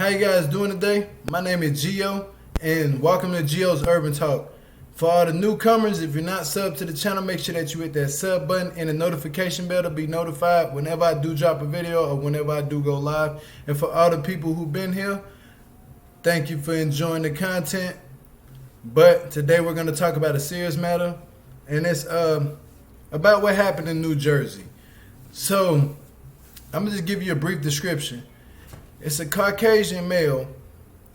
How you guys doing today? My name is Gio, and welcome to Gio's Urban Talk. For all the newcomers, if you're not subbed to the channel, make sure that you hit that sub button and the notification bell to be notified whenever I do drop a video or whenever I do go live. And for all the people who've been here, thank you for enjoying the content. But today we're going to talk about a serious matter, and it's about what happened in New Jersey. So I'm going to just give you a brief description. It's a Caucasian male.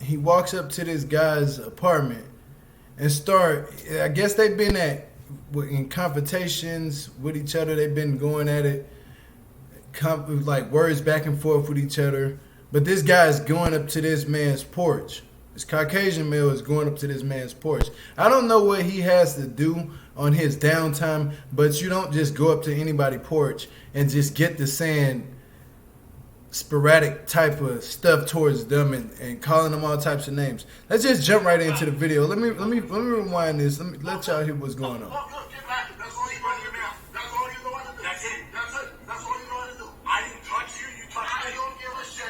He walks up to this guy's apartment and I guess they've been in confrontations with each other. They've been going at it, like words back and forth with each other. But this guy is going up to this man's porch. This Caucasian male is going up to this man's porch. I don't know what he has to do on his downtime, but you don't just go up to anybody's porch and just get to saying sporadic type of stuff towards them and calling them all types of names. Let's just jump right into the video. Let me rewind this. Let y'all hear what's going on.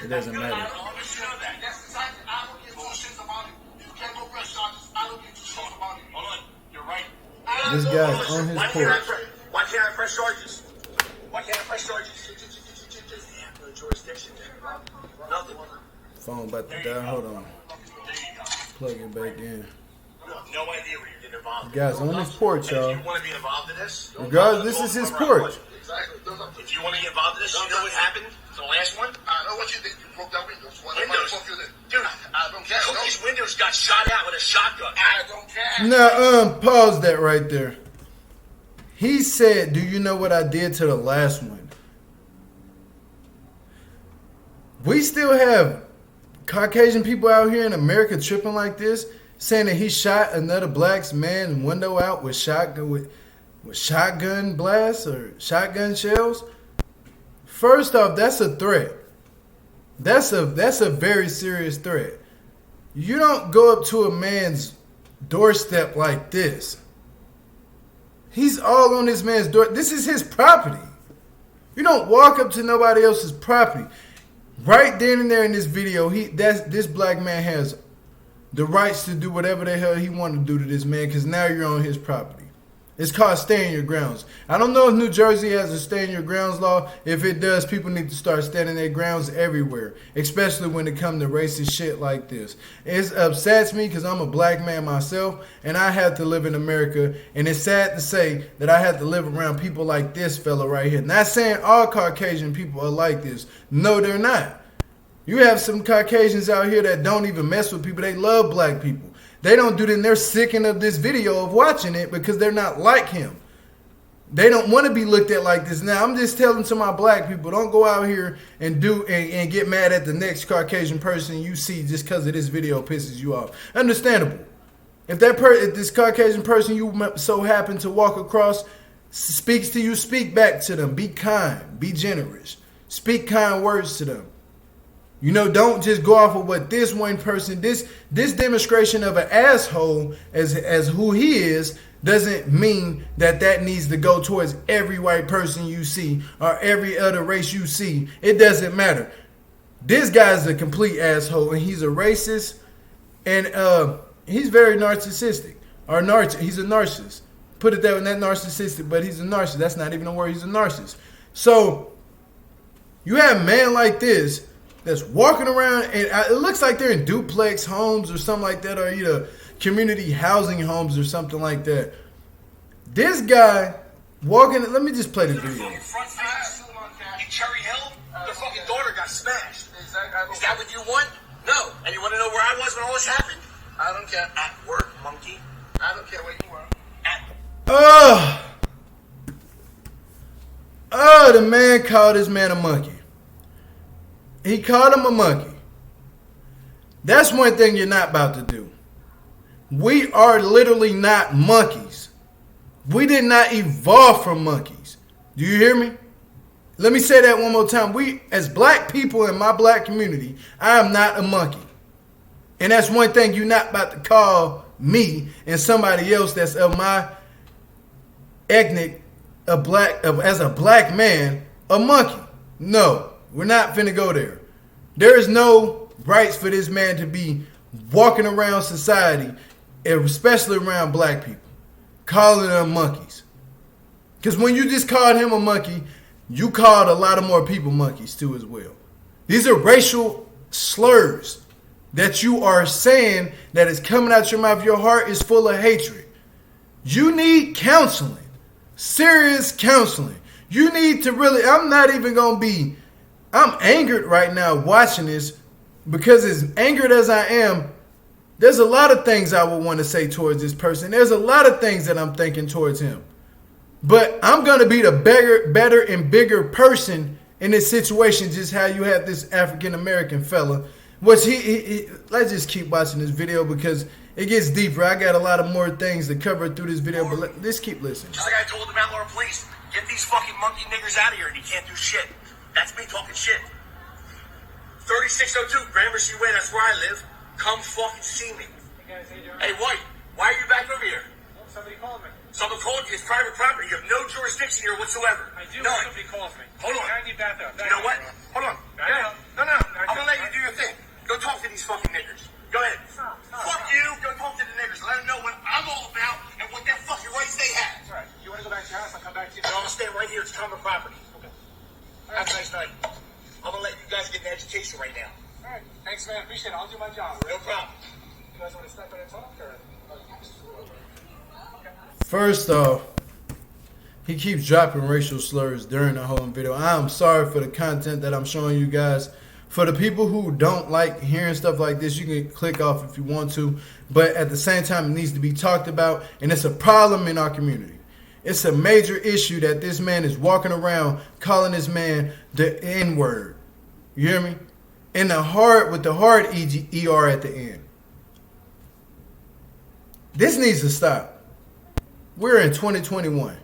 It doesn't matter. This guy's on his porch. Why can't I press charges? Why can't I press charges? Jurisdiction there. Nothing. Phone about to die. Hold on. Plug it back in. No idea where you're getting involved. The guy's on his porch, y'all. If you want to be involved in this, regardless, this is his porch. Exactly. If you want to get involved in this, you know what happened? The last one? I know what you did. You broke down windows. Dude, I don't care. These windows got shot out with a shotgun. I don't care. Now, pause that right there. He said, "Do you know what I did to the last one?" We still have Caucasian people out here in America tripping like this, saying that he shot another black man's window out with shotgun blasts or shotgun shells. First off, that's a threat. That's a very serious threat. You don't go up to a man's doorstep like this. He's all on this man's door. This is his property. You don't walk up to nobody else's property. Right then and there in this video, this black man has the rights to do whatever the hell he wanted to do to this man, because now you're on his property. It's called stay in your grounds. I don't know if New Jersey has a stay in your grounds law. If it does, people need to start standing their grounds everywhere, especially when it comes to racist shit like this. It upsets me because I'm a black man myself, and I have to live in America, and it's sad to say that I have to live around people like this fella right here. Not saying all Caucasian people are like this. No, they're not. You have some Caucasians out here that don't even mess with people. They love black people. They don't do it, and they're sickened of this video of watching it because they're not like him. They don't want to be looked at like this. Now, I'm just telling to my black people, don't go out here and get mad at the next Caucasian person you see just because of this video pisses you off. Understandable. If this Caucasian person you so happen to walk across speaks to you, speak back to them. Be kind. Be generous. Speak kind words to them. You know, don't just go off of what this one person, this demonstration of an asshole as who he is doesn't mean that needs to go towards every white person you see or every other race you see. It doesn't matter. This guy's a complete asshole, and he's a racist, and he's very narcissistic. He's a narcissist. Put it that way, not narcissistic, but he's a narcissist. That's not even a word. He's a narcissist. So you have a man like this that's walking around, and it looks like they're in duplex homes or something like that, or either community housing homes or something like that. This guy walking, let me just play the video. In Cherry Hill, their fucking daughter got smashed. Is that what you want? No. And you want to know where I was when all this happened? I don't care. At work, monkey. I don't care where you were. The man called this man a monkey. He called him a monkey. That's one thing you're not about to do. We are literally not monkeys. We did not evolve from monkeys. Do you hear me? Let me say that one more time. We, as black people in my black community, I am not a monkey. And that's one thing you're not about to call me and somebody else that's of my ethnic, as a black man, a monkey. No, we're not finna go there. There is no rights for this man to be walking around society, especially around black people, calling them monkeys. Because when you just called him a monkey, you called a lot of more people monkeys too as well. These are racial slurs that you are saying that is coming out your mouth. Your heart is full of hatred. You need counseling, serious counseling. You need to really, I'm angered right now watching this, because as angered as I am, there's a lot of things I would want to say towards this person. There's a lot of things that I'm thinking towards him. But I'm going to be the better and bigger person in this situation, just how you have this African-American fella. Let's just keep watching this video because it gets deeper. I got a lot of more things to cover through this video, but let's keep listening. Just like I told the Mount Laurel police, get these fucking monkey niggers out of here and you can't do shit. That's me talking shit. 3602 Gramercy Way, that's where I live. Come fucking see me. Hey, guys, how you doing? Hey, White, why are you back over here? Well, somebody called me. Someone called you? It's private property. You have no jurisdiction here whatsoever. I do. None. Somebody calls me. Hold on. I need back up. You know what? Hold on. No. I'm going to let you do your thing. Go talk to these fucking niggers. Go ahead. Stop. Fuck you. Go talk to the niggers. Let them know what I'm all about and what that fucking rights they have. That's right. You want to go back to your house? I'll come back to you. No, I'm going to stay right here. It's common property. Okay. Have a nice night. I'm going to let you guys get an education right now. All right. Thanks, man. Appreciate it. I'll do my job. No problem. You guys want to step in and talk or? First off, he keeps dropping racial slurs during the whole video. I'm sorry for the content that I'm showing you guys. For the people who don't like hearing stuff like this, you can click off if you want to. But at the same time, it needs to be talked about. And it's a problem in our community. It's a major issue that this man is walking around calling this man the N-word. You hear me? With the hard ER at the end. This needs to stop. We're in 2021.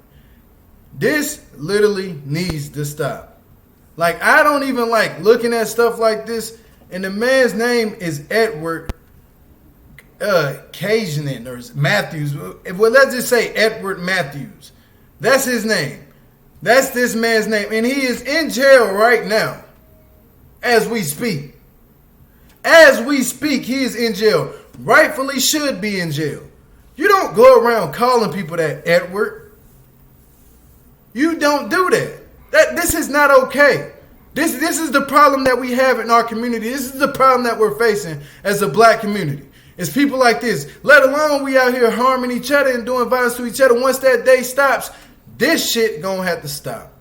This literally needs to stop. Like, I don't even like looking at stuff like this. And the man's name is Edward Cagney or Mathews. Well, let's just say Edward Mathews. That's his name. That's this man's name. And he is in jail right now. As we speak. As we speak, he is in jail. Rightfully should be in jail. You don't go around calling people that, Edward. You don't do that. This is not okay. This is the problem that we have in our community. This is the problem that we're facing as a black community. It's people like this. Let alone we out here harming each other and doing violence to each other. Once that day stops, this shit gonna have to stop.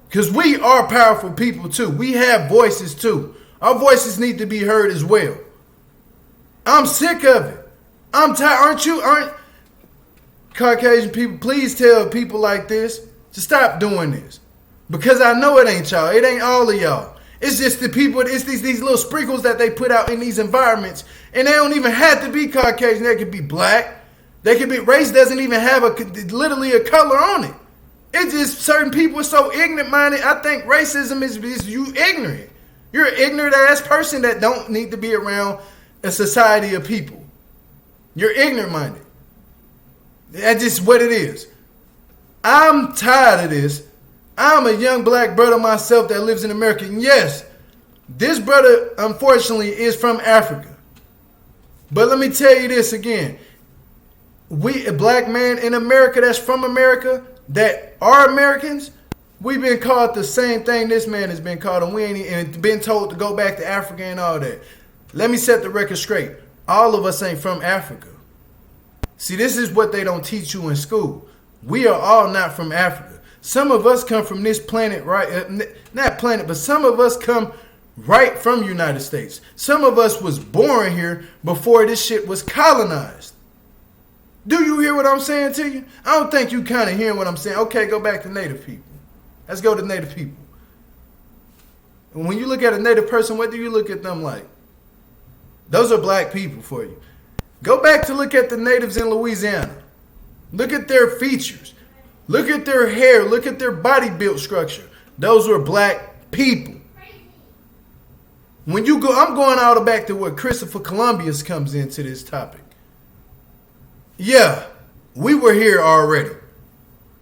Because we are powerful people too. We have voices too. Our voices need to be heard as well. I'm sick of it. I'm tired. Aren't Caucasian people, please tell people like this to stop doing this. Because I know it ain't y'all. It ain't all of y'all. It's just the people, it's these little sprinkles that they put out in these environments. And they don't even have to be Caucasian. They could be black. They could be, race doesn't even have literally a color on it. It's just certain people are so ignorant-minded. I think racism is you ignorant. You're an ignorant ass person that don't need to be around a society of people. You're ignorant-minded. That's just what it is. I'm tired of this. I'm a young black brother myself that lives in America. And yes, this brother, unfortunately, is from Africa. But let me tell you this again. We, a black man in America that's from America, that are Americans, we've been called the same thing this man has been called. And we ain't even been told to go back to Africa and all that. Let me set the record straight. All of us ain't from Africa. See, this is what they don't teach you in school. We are all not from Africa. Some of us come from this planet, right? Not planet, but some of us come right from United States. Some of us was born here before this shit was colonized. Do you hear what I'm saying to you? I don't think you kind of hearing what I'm saying. Okay, go back to Native people. Let's go to Native people. And when you look at a Native person, what do you look at them like? Those are black people for you. Go back to look at the natives in Louisiana. Look at their features. Look at their hair. Look at their body build structure. Those were black people. When you go, I'm going all the back to where Christopher Columbus comes into this topic. Yeah, we were here already.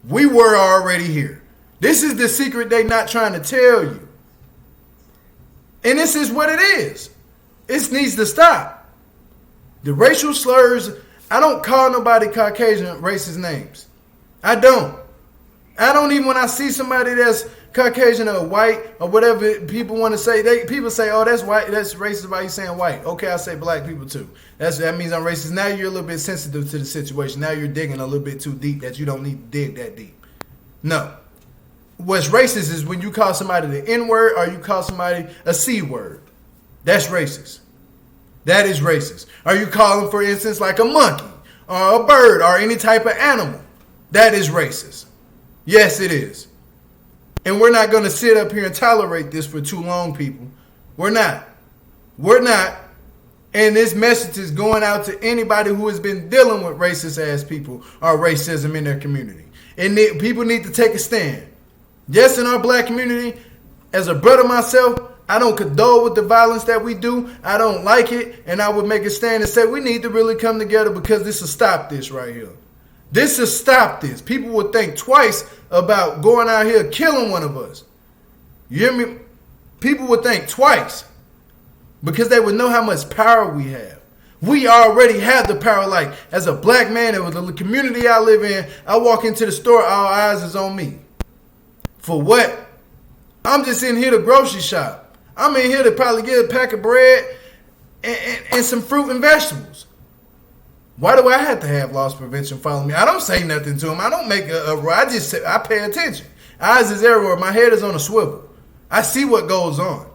We were already here. This is the secret they're not trying to tell you. And this is what it is. It needs to stop. The racial slurs, I don't call nobody Caucasian racist names. I don't even when I see somebody that's Caucasian or white or whatever people want to say. People say, "Oh, that's white. That's racist by you saying white." Okay, I say black people too. That means I'm racist. Now you're a little bit sensitive to the situation. Now you're digging a little bit too deep that you don't need to dig that deep. No. What's racist is when you call somebody the N-word or you call somebody a C-word. That's racist. That is racist. Or you call them, for instance, like a monkey or a bird or any type of animal. That is racist. Yes, it is. And we're not going to sit up here and tolerate this for too long, people. We're not. We're not. And this message is going out to anybody who has been dealing with racist-ass people or racism in their community. And people need to take a stand. Yes, in our black community, as a brother myself, I don't condole with the violence that we do. I don't like it. And I would make a stand and say we need to really come together because this will stop this right here. This will stop this. People would think twice about going out here killing one of us. You hear me? People would think twice because they would know how much power we have. We already have the power. Like, as a black man in the community I live in, I walk into the store, all eyes is on me. For what? I'm just in here to grocery shop. I'm in here to probably get a pack of bread and some fruit and vegetables. Why do I have to have loss prevention follow me? I don't say nothing to them. I don't make I pay attention. Eyes is everywhere. My head is on a swivel. I see what goes on.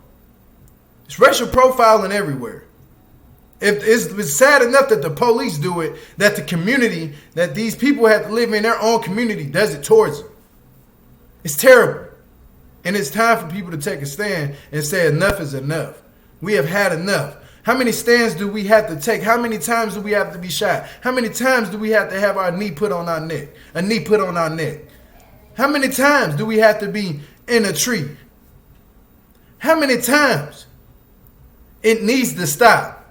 It's racial profiling everywhere. If it's sad enough that the police do it, that the community, that these people have to live in their own community does it towards them. It's terrible. And it's time for people to take a stand and say enough is enough. We have had enough. How many stands do we have to take? How many times do we have to be shot? How many times do we have to have our knee put on our neck? A knee put on our neck? How many times do we have to be in a tree? How many times? It needs to stop.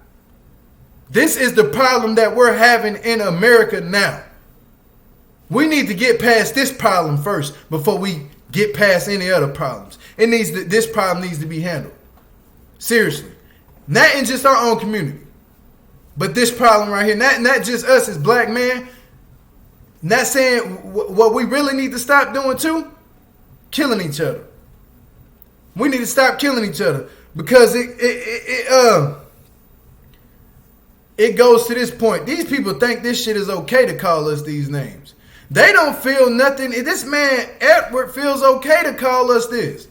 This is the problem that we're having in America now. We need to get past this problem first before we get past any other problems. This problem needs to be handled. Seriously. Not in just our own community, but this problem right here, not just us as black men, not saying what we really need to stop doing too, killing each other. We need to stop killing each other because it goes to this point. These people think this shit is okay to call us these names. They don't feel nothing. This man, Edward, feels okay to call us this.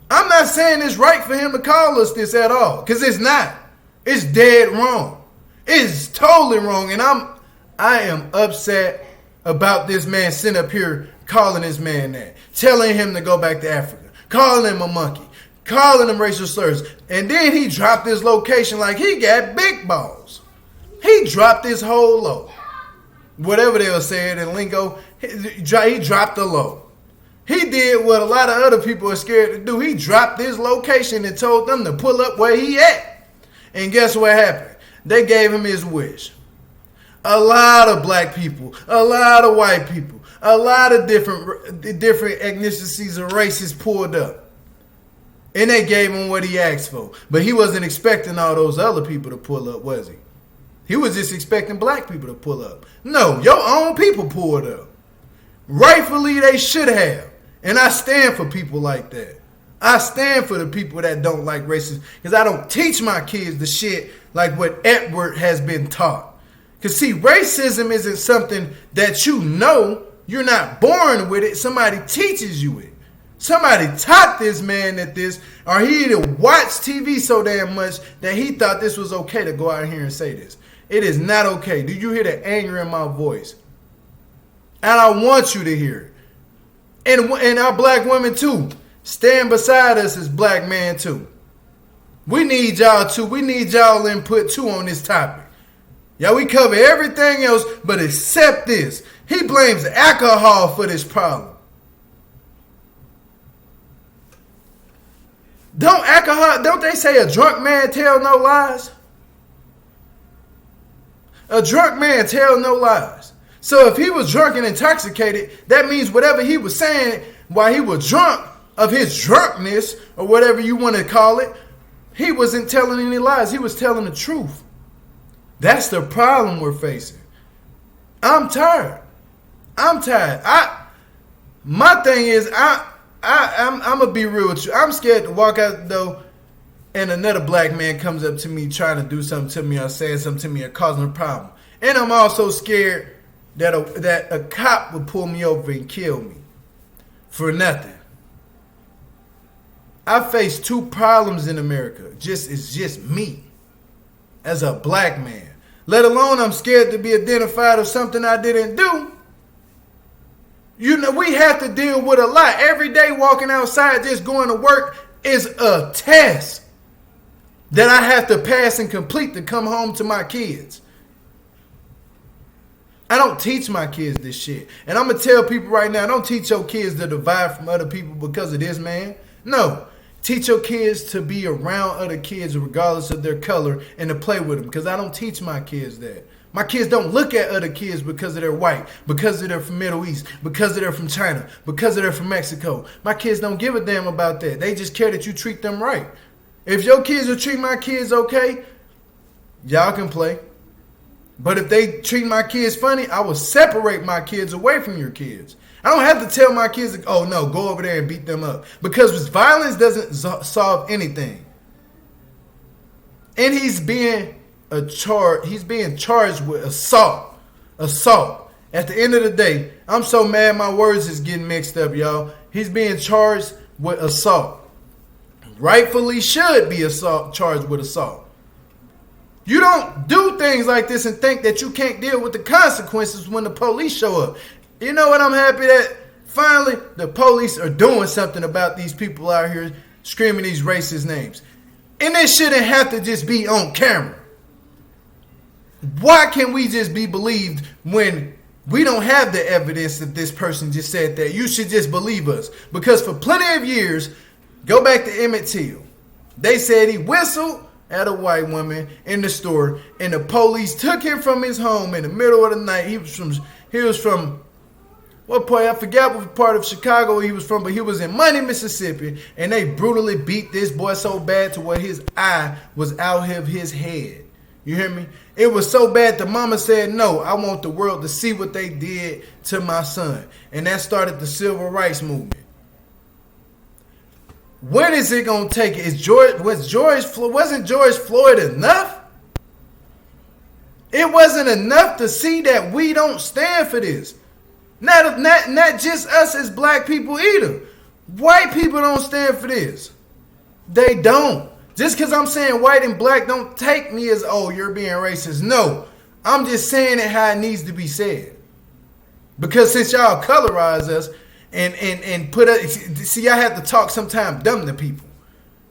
I'm not saying it's right for him to call us this at all, because it's not. It's dead wrong. It's totally wrong, and I am upset about this man sitting up here calling this man that, telling him to go back to Africa, calling him a monkey, calling him racial slurs, and then he dropped his location like he got big balls. He dropped his whole low. Whatever they'll say it in lingo, he dropped the low. He did what a lot of other people are scared to do. He dropped his location and told them to pull up where he at. And guess what happened? They gave him his wish. A lot of black people, a lot of white people, a lot of different ethnicities and races pulled up. And they gave him what he asked for. But he wasn't expecting all those other people to pull up, was he? He was just expecting black people to pull up. No, your own people pulled up. Rightfully, they should have. And I stand for people like that. I stand for the people that don't like racism. Because I don't teach my kids the shit like what Edward has been taught. Because see, racism isn't something that you know. You're not born with it. Somebody teaches you it. Somebody taught this man that this, or he either watched TV so damn much that he thought this was okay to go out here and say this. It is not okay. Do you hear the anger in my voice? And I want you to hear it. And our black women too. Stand beside us as black men too. We need y'all too. We need y'all input too on this topic. Yeah, we cover everything else but except this. He blames alcohol for this problem. Don't they say a drunk man tell no lies? A drunk man tell no lies. So if he was drunk and intoxicated, that means whatever he was saying while he was drunk, of his drunkenness, or whatever you want to call it, He wasn't telling any lies. He was telling the truth. That's the problem we're facing. I'm tired. My thing is, I'm gonna be real with you. I'm scared to walk out the door and another black man comes up to me trying to do something to me or saying something to me or causing a problem. And I'm also scared that a cop would pull me over and kill me for nothing. I face two problems in America. It's just me as a black man. Let alone I'm scared to be identified of something I didn't do. You know, we have to deal with a lot. Every day walking outside, just going to work is a test that I have to pass and complete to come home to my kids. I don't teach my kids this shit. And I'm going to tell people right now, don't teach your kids to divide from other people because of this, man. No. Teach your kids to be around other kids regardless of their color and to play with them, because I don't teach my kids that. My kids don't look at other kids because they're white, because they're from Middle East, because they're from China, because they're from Mexico. My kids don't give a damn about that. They just care that you treat them right. If your kids will treat my kids okay, y'all can play. But if they treat my kids funny, I will separate my kids away from your kids. I don't have to tell my kids, oh no, go over there and beat them up. Because violence doesn't solve anything. And he's being charged with assault. Assault. At the end of the day, I'm so mad my words is getting mixed up, y'all. He's being charged with assault. Rightfully should be charged with assault. You don't do things like this and think that you can't deal with the consequences when the police show up. You know what I'm happy that finally the police are doing something about these people out here screaming these racist names. And it shouldn't have to just be on camera. Why can't we just be believed when we don't have the evidence that this person just said that? You should just believe us. Because for plenty of years, go back to Emmett Till. They said he whistled at a white woman in the store and the police took him from his home in the middle of the night. He was from what part? I forgot what part of Chicago he was from, but he was in Money, Mississippi, and they brutally beat this boy so bad to where his eye was out of his head. You hear me? It was so bad the mama said, no, I want the world to see what they did to my son. And that started the civil rights movement. When is it going to take it? Wasn't George Floyd enough? It wasn't enough to see that we don't stand for this. Not just us as black people either. White people don't stand for this. They don't. Just because I'm saying white and black, don't take me as, oh, you're being racist. No, I'm just saying it how it needs to be said. Because since y'all colorize us and put us, see, I have to talk sometimes dumb to people.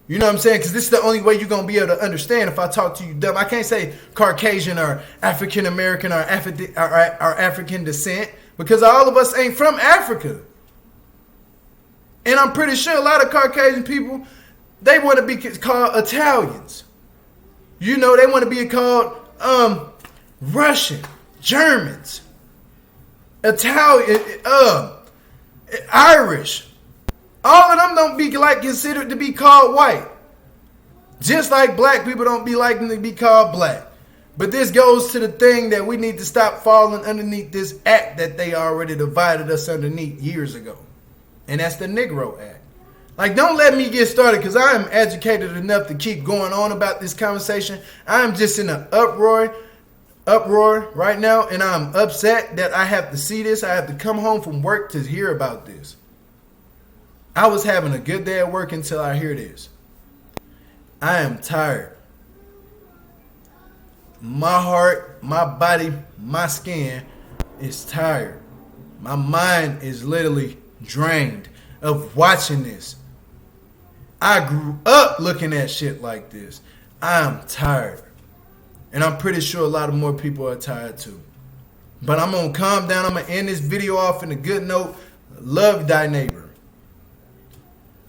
You know what I'm saying? Because this is the only way you're going to be able to understand if I talk to you dumb. I can't say Caucasian or African American or African descent. Because all of us ain't from Africa. And I'm pretty sure a lot of Caucasian people, they want to be called Italians. You know, they want to be called Russian, Germans, Italian, Irish. All of them don't be considered to be called white. Just like black people don't be liking to be called black. But this goes to the thing that we need to stop falling underneath this act that they already divided us underneath years ago. And that's the Negro Act. Like, don't let me get started because I am educated enough to keep going on about this conversation. I am just in an uproar right now, and I'm upset that I have to see this. I have to come home from work to hear about this. I was having a good day at work until I hear this. I am tired. My heart, my body, my skin is tired. My mind is literally drained of watching this. I grew up looking at shit like this. I'm tired. And I'm pretty sure a lot of more people are tired too. But I'm going to calm down. I'm going to end this video off in a good note. Love thy neighbor.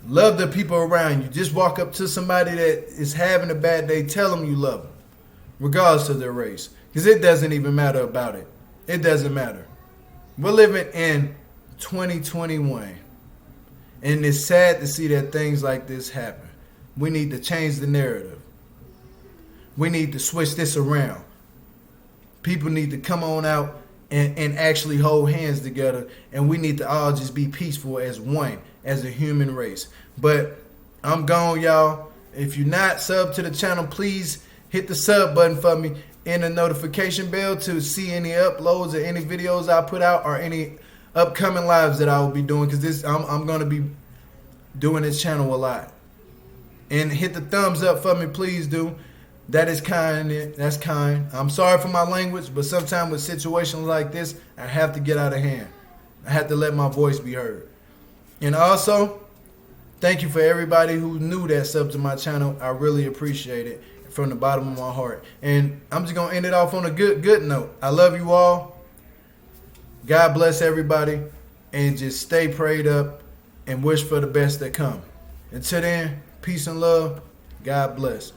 Love the people around you. Just walk up to somebody that is having a bad day. Tell them you love them. Regardless of their race. Because it doesn't even matter about it. It doesn't matter. We're living in 2021. And it's sad to see that things like this happen. we need to change the narrative. We need to switch this around. People need to come on out and actually hold hands together, and we need to all just be peaceful as one, as a human race. But I'm gone, y'all. If you're not subbed to the channel, please hit the sub button for me and the notification bell to see any uploads or any videos I put out or any upcoming lives that I will be doing, because I'm going to be doing this channel a lot. And hit the thumbs up for me, please do. That is kind. That's kind. I'm sorry for my language, but sometimes with situations like this, I have to get out of hand. I have to let my voice be heard. And also, thank you for everybody who knew that sub to my channel. I really appreciate it from the bottom of my heart. And I'm just going to end it off on a good note. I love you all. God bless everybody. And just stay prayed up and wish for the best that come. Until then, peace and love. God bless.